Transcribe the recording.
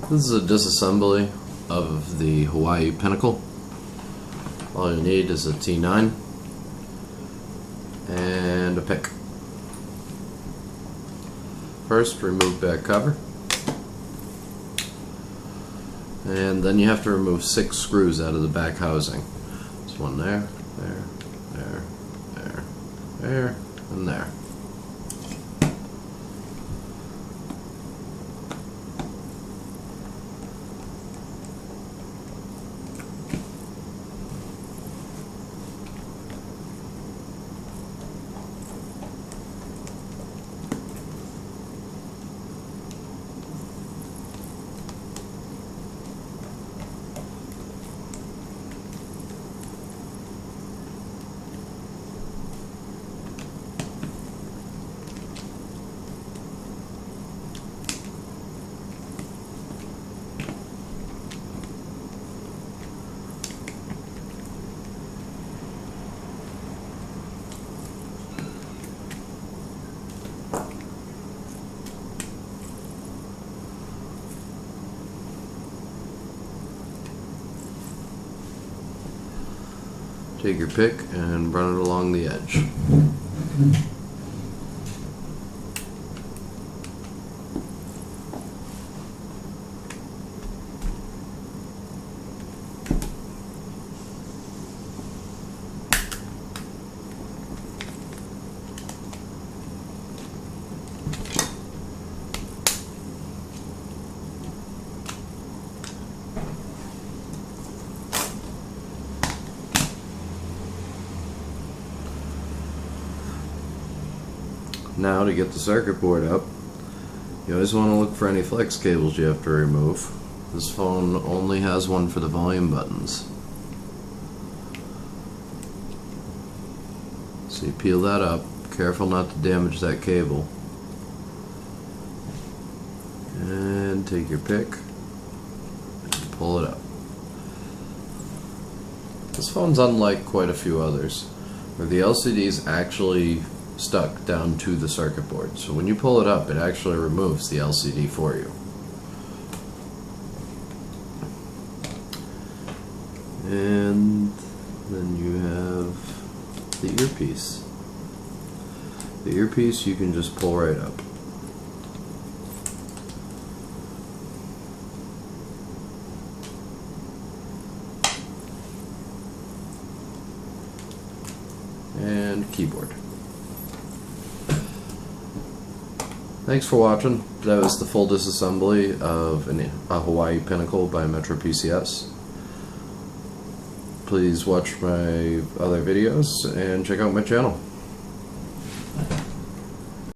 This is a disassembly of the Huawei Pinnacle. All you need is a T9 and a pick. First, remove back cover, and then you have to remove 6 screws out of the back housing. There's one there, there, and there. Take your pick and run it along the edge. Now, to get the circuit board up, you always want to look for any flex cables you have to remove. This phone only has one for the volume buttons. So you peel that up, careful not to damage that cable. And take your pick and pull it up. This phone's unlike quite a few others, where the LCD is actually stuck down to the circuit board. So when you pull it up, it actually removes the LCD for you. And then you have the earpiece. The earpiece you can just pull right up. And keyboard. Thanks for watching. That was the full disassembly of a Huawei Pinnacle by Metro PCS. Please watch my other videos and check out my channel.